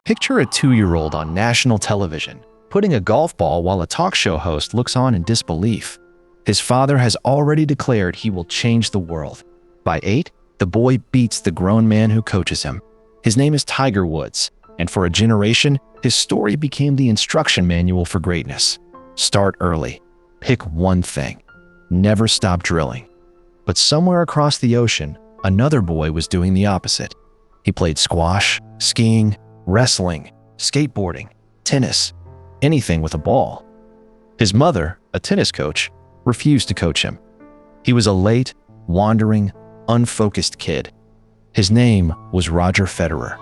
Picture a 2-year-old on national television, putting a golf ball while a talk show host looks on in disbelief. His father has already declared he will change the world. By 8, the boy beats the grown man who coaches him. His name is Tiger Woods, and for a generation, his story became the instruction manual for greatness. Start early. Pick one thing. Never stop drilling. But somewhere across the ocean, another boy was doing the opposite. He played squash, skiing, wrestling, skateboarding, tennis, anything with a ball. His mother, a tennis coach, refused to coach him. He was a late, wandering, unfocused kid. His name was Roger Federer.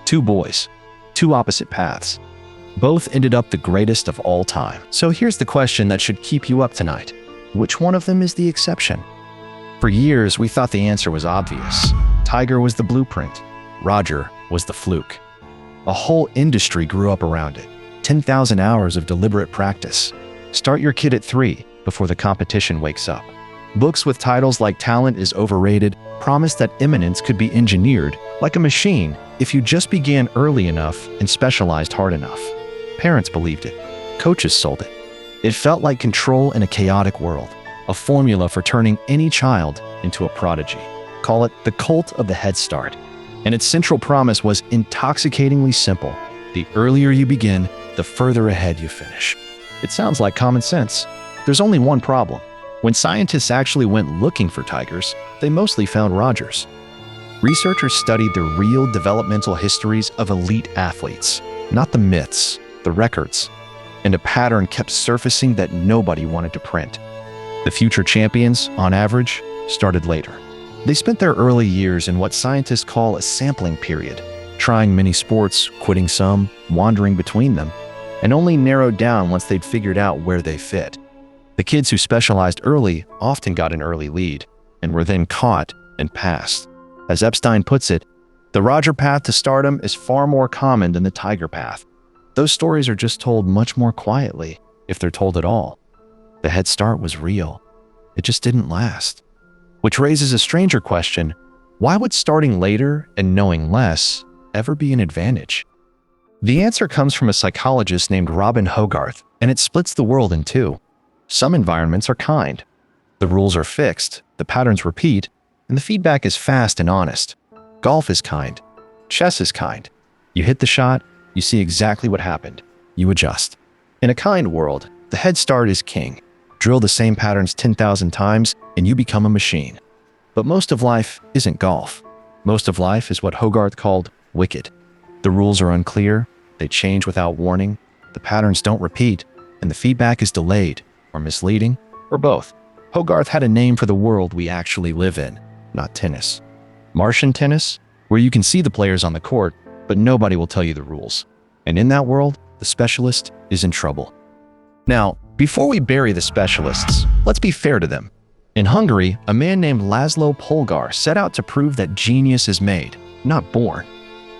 2 boys, 2 opposite paths. Both ended up the greatest of all time. So here's the question that should keep you up tonight. Which one of them is the exception? For years, we thought the answer was obvious. Tiger was the blueprint. Roger was the fluke. A whole industry grew up around it. 10,000 hours of deliberate practice. Start your kid at 3 before the competition wakes up. Books with titles like Talent is Overrated promise that eminence could be engineered like a machine if you just began early enough and specialized hard enough. Parents believed it. Coaches sold it. It felt like control in a chaotic world, a formula for turning any child into a prodigy. Call it the cult of the head start. And its central promise was intoxicatingly simple. The earlier you begin, the further ahead you finish. It sounds like common sense. There's only one problem. When scientists actually went looking for tigers, they mostly found Rogers. Researchers studied the real developmental histories of elite athletes, not the myths, the records. And a pattern kept surfacing that nobody wanted to print. The future champions, on average, started later. They spent their early years in what scientists call a sampling period, trying many sports, quitting some, wandering between them, and only narrowed down once they'd figured out where they fit. The kids who specialized early often got an early lead, and were then caught and passed. As Epstein puts it, the Roger path to stardom is far more common than the Tiger path. Those stories are just told much more quietly, if they're told at all. The head start was real. It just didn't last. Which raises a stranger question: why would starting later and knowing less ever be an advantage? The answer comes from a psychologist named Robin Hogarth, and it splits the world in 2. Some environments are kind. The rules are fixed, the patterns repeat, and the feedback is fast and honest. Golf is kind. Chess is kind. You hit the shot, you see exactly what happened. You adjust. In a kind world, the head start is king. Drill the same patterns 10,000 times, and you become a machine. But most of life isn't golf. Most of life is what Hogarth called wicked. The rules are unclear, they change without warning, the patterns don't repeat, and the feedback is delayed, or misleading, or both. Hogarth had a name for the world we actually live in, not tennis. Martian tennis, where you can see the players on the court, but nobody will tell you the rules. And in that world, the specialist is in trouble. Now, before we bury the specialists, let's be fair to them. In Hungary, a man named Laszlo Polgar set out to prove that genius is made, not born.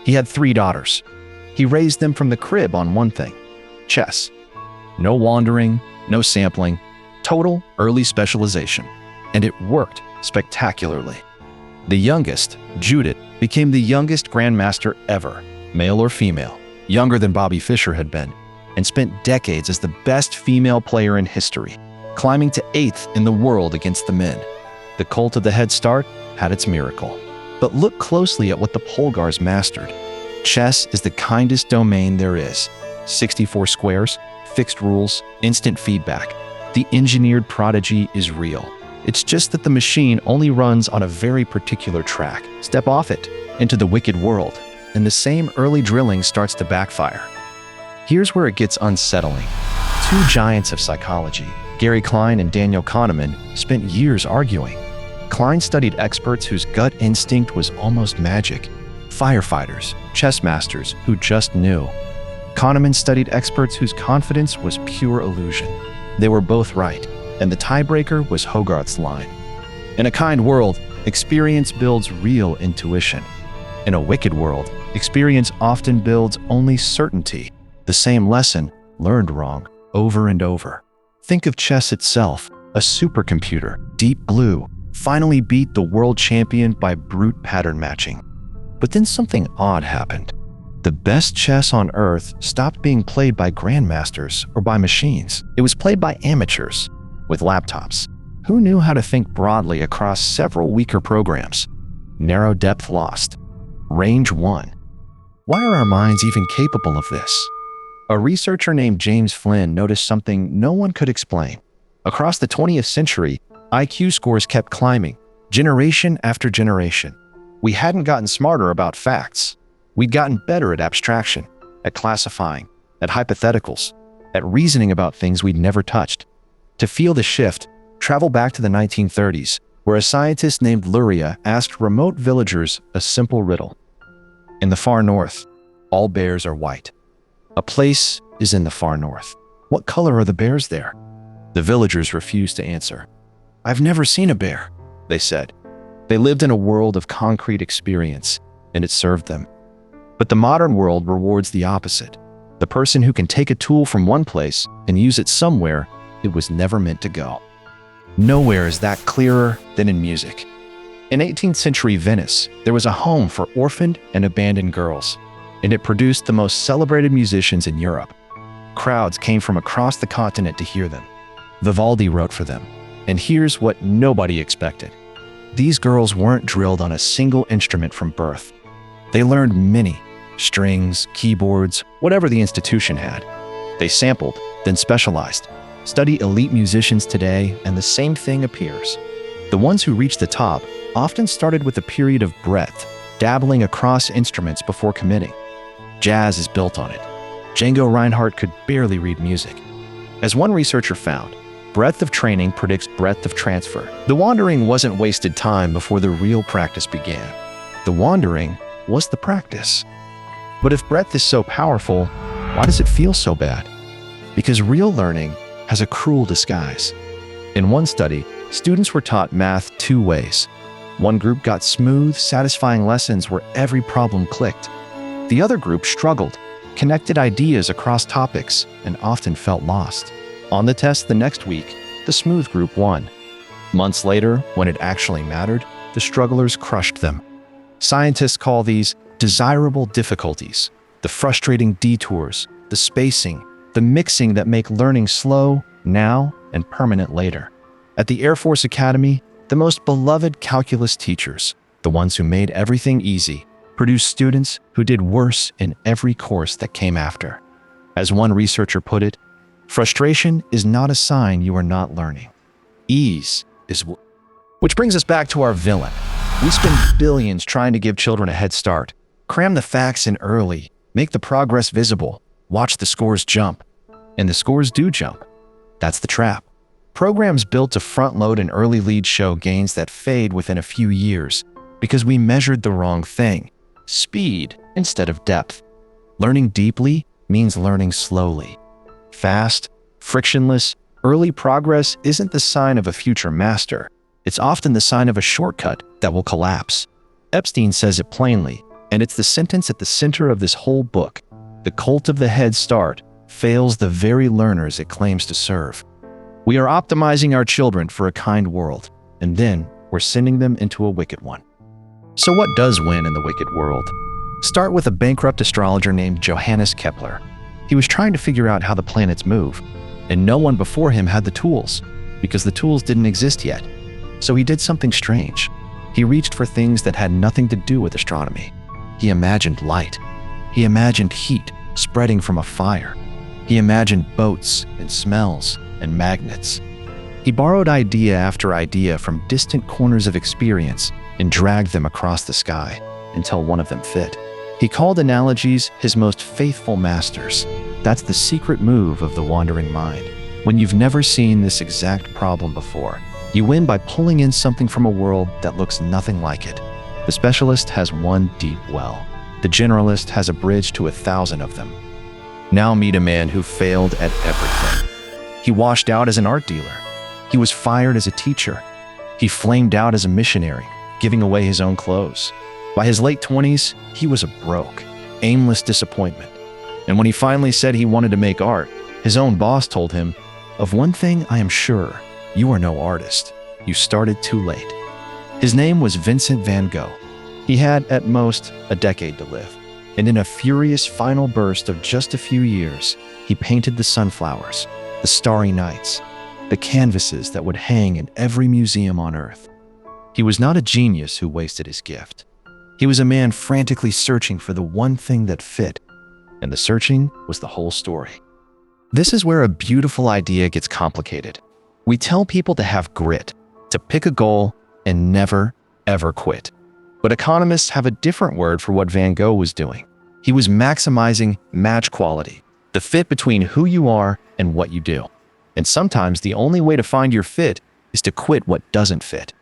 He had 3 daughters. He raised them from the crib on one thing: chess. No wandering, no sampling, total early specialization. And it worked spectacularly. The youngest, Judith, became the youngest grandmaster ever, male or female, younger than Bobby Fischer had been, and spent decades as the best female player in history, climbing to 8th in the world against the men. The cult of the head start had its miracle. But look closely at what the Polgars mastered. Chess is the kindest domain there is. 64 squares, fixed rules, instant feedback. The engineered prodigy is real. It's just that the machine only runs on a very particular track. Step off it, into the wicked world, and the same early drilling starts to backfire. Here's where it gets unsettling. 2 giants of psychology, Gary Klein and Daniel Kahneman, spent years arguing. Klein studied experts whose gut instinct was almost magic. Firefighters, chess masters who just knew. Kahneman studied experts whose confidence was pure illusion. They were both right, and the tiebreaker was Hogarth's line. In a kind world, experience builds real intuition. In a wicked world, experience often builds only certainty. The same lesson, learned wrong, over and over. Think of chess itself, a supercomputer, Deep Blue, finally beat the world champion by brute pattern matching. But then something odd happened. The best chess on Earth stopped being played by grandmasters or by machines. It was played by amateurs with laptops who knew how to think broadly across several weaker programs. Narrow depth lost. Range won. Why are our minds even capable of this? A researcher named James Flynn noticed something no one could explain. Across the 20th century, IQ scores kept climbing, generation after generation. We hadn't gotten smarter about facts. We'd gotten better at abstraction, at classifying, at hypotheticals, at reasoning about things we'd never touched. To feel the shift, travel back to the 1930s, where a scientist named Luria asked remote villagers a simple riddle. In the far north, all bears are white. A place is in the far north. What color are the bears there? The villagers refused to answer. I've never seen a bear, they said. They lived in a world of concrete experience, and it served them. But the modern world rewards the opposite. The person who can take a tool from one place and use it somewhere it was never meant to go. Nowhere is that clearer than in music. In 18th century Venice, there was a home for orphaned and abandoned girls, and it produced the most celebrated musicians in Europe. Crowds came from across the continent to hear them. Vivaldi wrote for them, and here's what nobody expected. These girls weren't drilled on a single instrument from birth. They learned many, strings, keyboards, whatever the institution had. They sampled, then specialized. Study elite musicians today, and the same thing appears. The ones who reached the top often started with a period of breadth, dabbling across instruments before committing. Jazz is built on it. Django Reinhardt could barely read music. As one researcher found, breadth of training predicts breadth of transfer. The wandering wasn't wasted time before the real practice began. The wandering was the practice. But if breadth is so powerful, why does it feel so bad? Because real learning has a cruel disguise. In one study, students were taught math two ways. One group got smooth, satisfying lessons where every problem clicked. The other group struggled, connected ideas across topics, and often felt lost. On the test the next week, the smooth group won. Months later, when it actually mattered, the strugglers crushed them. Scientists call these desirable difficulties, the frustrating detours, the spacing, the mixing that make learning slow now and permanent later. At the Air Force Academy, the most beloved calculus teachers, the ones who made everything easy, produced students who did worse in every course that came after. As one researcher put it, frustration is not a sign you are not learning. Ease is. Which brings us back to our villain. We spend billions trying to give children a head start, cram the facts in early, make the progress visible, watch the scores jump. And the scores do jump. That's the trap. Programs built to front-load an early lead show gains that fade within a few years because we measured the wrong thing. Speed instead of depth. Learning deeply means learning slowly. Fast, frictionless, early progress isn't the sign of a future master. It's often the sign of a shortcut that will collapse. Epstein says it plainly, and it's the sentence at the center of this whole book. The cult of the head start fails the very learners it claims to serve. We are optimizing our children for a kind world, and then we're sending them into a wicked one. So what does win in the wicked world? Start with a bankrupt astrologer named Johannes Kepler. He was trying to figure out how the planets move, and no one before him had the tools, because the tools didn't exist yet. So he did something strange. He reached for things that had nothing to do with astronomy. He imagined light. He imagined heat spreading from a fire. He imagined boats and smells and magnets. He borrowed idea after idea from distant corners of experience and dragged them across the sky until one of them fit. He called analogies his most faithful masters. That's the secret move of the wandering mind. When you've never seen this exact problem before, you win by pulling in something from a world that looks nothing like it. The specialist has one deep well. The generalist has a bridge to 1,000 of them. Now meet a man who failed at everything. He washed out as an art dealer. He was fired as a teacher. He flamed out as a missionary, giving away his own clothes. By his late 20s, he was a broke, aimless disappointment. And when he finally said he wanted to make art, his own boss told him, "Of one thing I am sure, you are no artist. You started too late." His name was Vincent van Gogh. He had, at most, a decade to live. And in a furious final burst of just a few years, he painted the sunflowers, the starry nights, the canvases that would hang in every museum on Earth. He was not a genius who wasted his gift. He was a man frantically searching for the one thing that fit, and the searching was the whole story. This is where a beautiful idea gets complicated. We tell people to have grit, to pick a goal, and never, ever quit. But economists have a different word for what Van Gogh was doing. He was maximizing match quality, the fit between who you are and what you do. And sometimes the only way to find your fit is to quit what doesn't fit.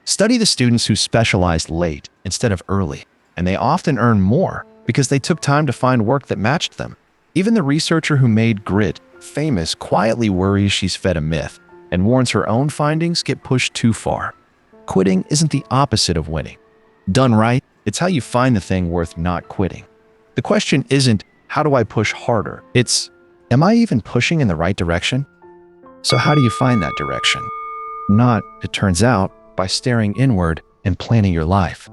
Study the students who specialized late instead of early, and they often earn more because they took time to find work that matched them. Even the researcher who made grit famous quietly worries she's fed a myth and warns her own findings get pushed too far. Quitting isn't the opposite of winning. Done right, it's how you find the thing worth not quitting. The question isn't, how do I push harder? It's, am I even pushing in the right direction? So how do you find that direction? Not, it turns out, by staring inward and planning your life.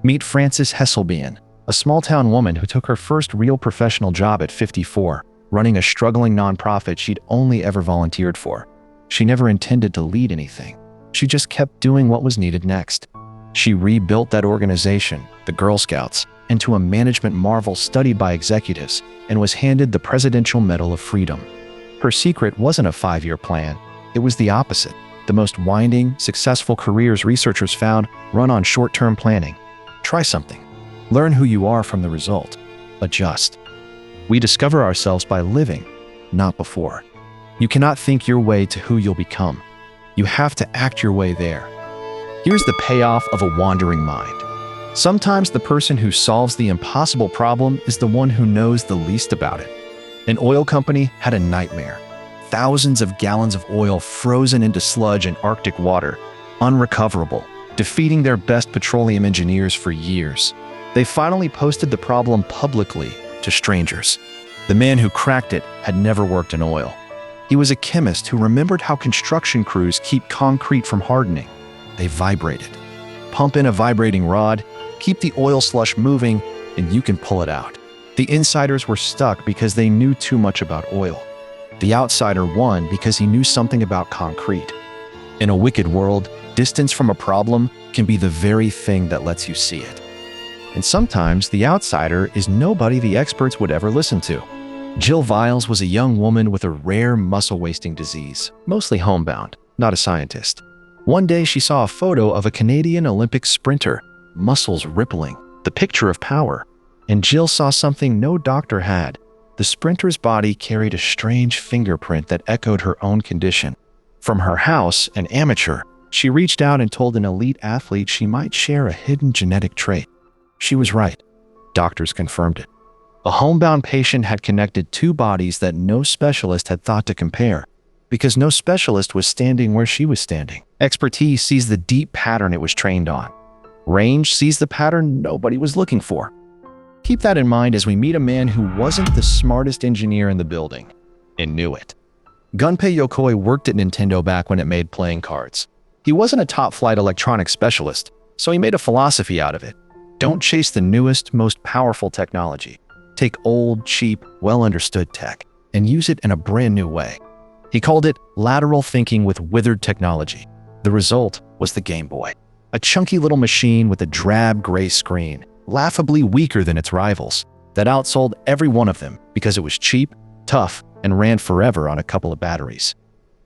Meet Frances Hesselbein, a small-town woman who took her first real professional job at 54, running a struggling nonprofit she'd only ever volunteered for. She never intended to lead anything. She just kept doing what was needed next. She rebuilt that organization, the Girl Scouts, into a management marvel studied by executives and was handed the Presidential Medal of Freedom. Her secret wasn't a 5-year plan. It was the opposite. The most winding, successful careers researchers found run on short-term planning. Try something. Learn who you are from the result. Adjust. We discover ourselves by living, not before. You cannot think your way to who you'll become. You have to act your way there. Here's the payoff of a wandering mind. Sometimes the person who solves the impossible problem is the one who knows the least about it. An oil company had a nightmare. Thousands of gallons of oil frozen into sludge in Arctic water, unrecoverable, defeating their best petroleum engineers for years. They finally posted the problem publicly to strangers. The man who cracked it had never worked in oil. He was a chemist who remembered how construction crews keep concrete from hardening. They vibrated. Pump in a vibrating rod, keep the oil slush moving, and you can pull it out. The insiders were stuck because they knew too much about oil. The outsider won because he knew something about concrete. In a wicked world, distance from a problem can be the very thing that lets you see it. And sometimes the outsider is nobody the experts would ever listen to. Jill Viles was a young woman with a rare muscle-wasting disease, mostly homebound, not a scientist. One day she saw a photo of a Canadian Olympic sprinter, muscles rippling, the picture of power. And Jill saw something no doctor had. The sprinter's body carried a strange fingerprint that echoed her own condition. From her house, an amateur, she reached out and told an elite athlete she might share a hidden genetic trait. She was right. Doctors confirmed it. A homebound patient had connected two bodies that no specialist had thought to compare, because no specialist was standing where she was standing. Expertise sees the deep pattern it was trained on. Range sees the pattern nobody was looking for. Keep that in mind as we meet a man who wasn't the smartest engineer in the building, and knew it. Gunpei Yokoi worked at Nintendo back when it made playing cards. He wasn't a top-flight electronics specialist, so he made a philosophy out of it. Don't chase the newest, most powerful technology. Take old, cheap, well-understood tech and use it in a brand new way. He called it lateral thinking with withered technology. The result was the Game Boy, a chunky little machine with a drab gray screen, laughably weaker than its rivals, that outsold every one of them because it was cheap, tough, and ran forever on a couple of batteries.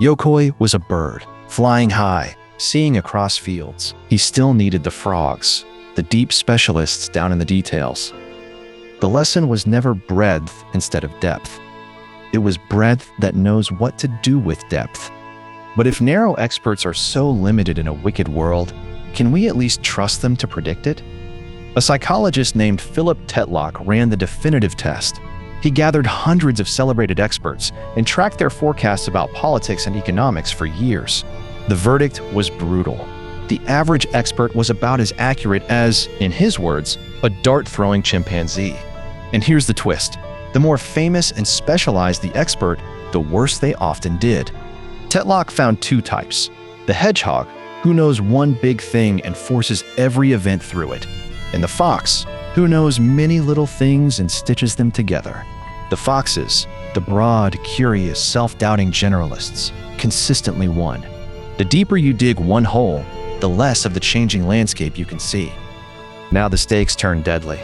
Yokoi was a bird, flying high, seeing across fields. He still needed the frogs, the deep specialists down in the details. The lesson was never breadth instead of depth. It was breadth that knows what to do with depth. But if narrow experts are so limited in a wicked world, can we at least trust them to predict it? A psychologist named Philip Tetlock ran the definitive test. He gathered hundreds of celebrated experts and tracked their forecasts about politics and economics for years. The verdict was brutal. The average expert was about as accurate as, in his words, a dart-throwing chimpanzee. And here's the twist. The more famous and specialized the expert, the worse they often did. Tetlock found two types. The hedgehog, who knows one big thing and forces every event through it. And the fox, who knows many little things and stitches them together. The foxes, the broad, curious, self-doubting generalists, consistently won. The deeper you dig one hole, the less of the changing landscape you can see. Now the stakes turn deadly.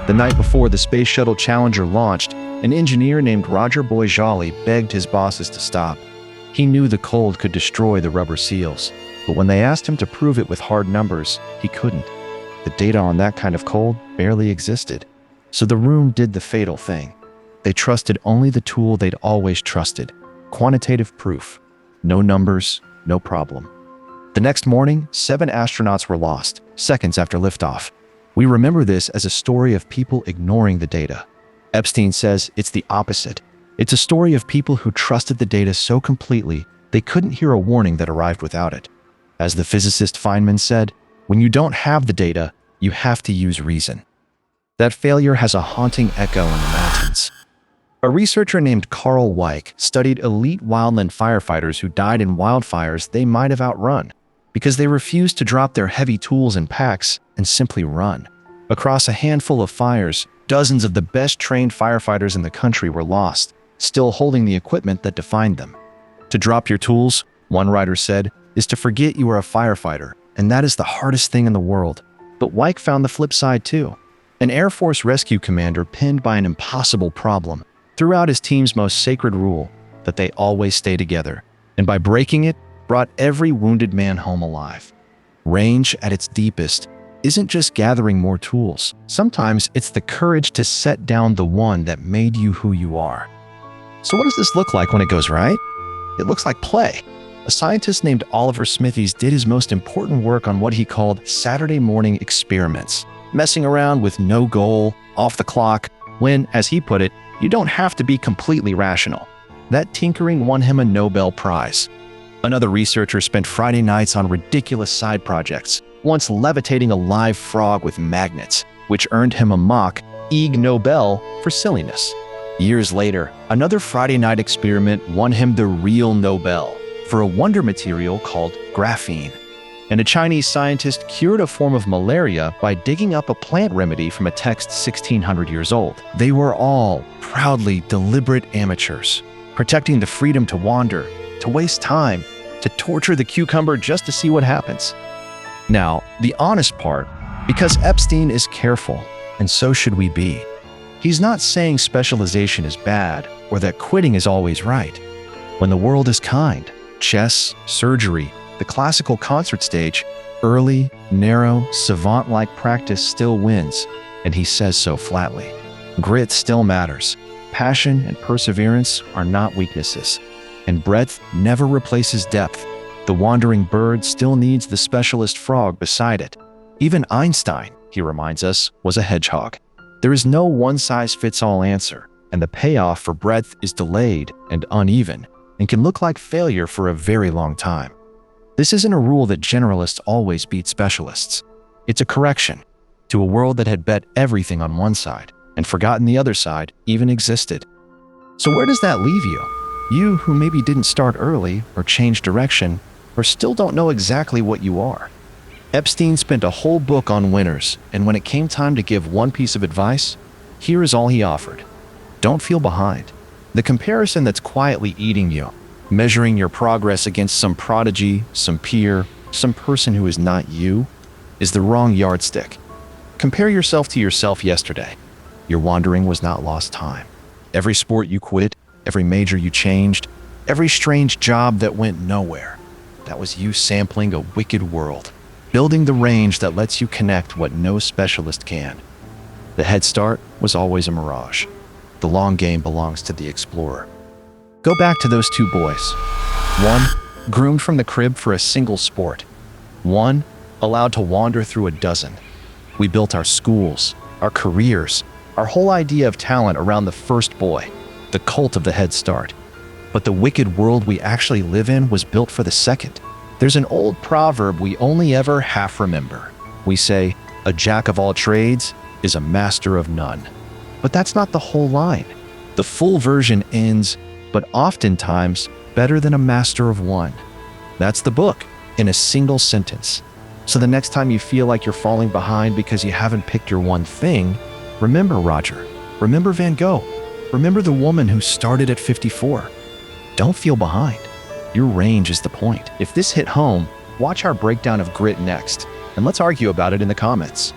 The night before the Space Shuttle Challenger launched, an engineer named Roger Boisjoli begged his bosses to stop. He knew the cold could destroy the rubber seals, but when they asked him to prove it with hard numbers, he couldn't. The data on that kind of cold barely existed. So the room did the fatal thing. They trusted only the tool they'd always trusted: quantitative proof. No numbers, no problem. The next morning, 7 astronauts were lost, seconds after liftoff. We remember this as a story of people ignoring the data. Epstein says it's the opposite. It's a story of people who trusted the data so completely they couldn't hear a warning that arrived without it. As the physicist Feynman said, when you don't have the data, you have to use reason. That failure has a haunting echo in the mountains. A researcher named Carl Weick studied elite wildland firefighters who died in wildfires they might have outrun because they refused to drop their heavy tools and packs and simply run. Across a handful of fires, dozens of the best-trained firefighters in the country were lost, still holding the equipment that defined them. To drop your tools, one writer said, is to forget you are a firefighter, and that is the hardest thing in the world. But Weick found the flip side too. An Air Force rescue commander pinned by an impossible problem threw out his team's most sacred rule, that they always stay together, and by breaking it, brought every wounded man home alive. Range at its deepest isn't just gathering more tools. Sometimes it's the courage to set down the one that made you who you are. So what does this look like when it goes right? It looks like play. A scientist named Oliver Smithies did his most important work on what he called Saturday morning experiments, messing around with no goal, off the clock, when, as he put it, you don't have to be completely rational. That tinkering won him a Nobel Prize. Another researcher spent Friday nights on ridiculous side projects, once levitating a live frog with magnets, which earned him a mock Ig Nobel for silliness. Years later, another Friday night experiment won him the real Nobel for a wonder material called graphene. And a Chinese scientist cured a form of malaria by digging up a plant remedy from a text 1600 years old. They were all proudly deliberate amateurs, protecting the freedom to wander, to waste time, to torture the cucumber just to see what happens. Now, the honest part, because Epstein is careful, and so should we be. He's not saying specialization is bad or that quitting is always right. When the world is kind, chess, surgery, the classical concert stage, early, narrow, savant-like practice still wins, and he says so flatly. Grit still matters. Passion and perseverance are not weaknesses, and breadth never replaces depth. The wandering bird still needs the specialist frog beside it. Even Einstein, he reminds us, was a hedgehog. There is no one-size-fits-all answer, and the payoff for breadth is delayed and uneven, and can look like failure for a very long time. This isn't a rule that generalists always beat specialists. It's a correction to a world that had bet everything on one side and forgotten the other side even existed. So where does that leave you? You who maybe didn't start early or change direction or still don't know exactly what you are. Epstein spent a whole book on winners, and when it came time to give one piece of advice, here is all he offered. Don't feel behind. The comparison that's quietly eating you, measuring your progress against some prodigy, some peer, some person who is not you, is the wrong yardstick. Compare yourself to yourself yesterday. Your wandering was not lost time. Every sport you quit, every major you changed, every strange job that went nowhere, that was you sampling a wicked world, building the range that lets you connect what no specialist can. The head start was always a mirage. The long game belongs to the explorer. Go back to those two boys. One, groomed from the crib for a single sport. One, allowed to wander through a dozen. We built our schools, our careers, our whole idea of talent around the first boy, the cult of the head start. But the wicked world we actually live in was built for the second. There's an old proverb we only ever half remember. We say, a jack of all trades is a master of none. But that's not the whole line. The full version ends, but oftentimes better than a master of one. That's the book, in a single sentence. So the next time you feel like you're falling behind because you haven't picked your one thing, Remember Roger. Remember Van Gogh. Remember the woman who started at 54. Don't feel behind. Your range is the point. If this hit home, watch our breakdown of grit next, and let's argue about it in the comments.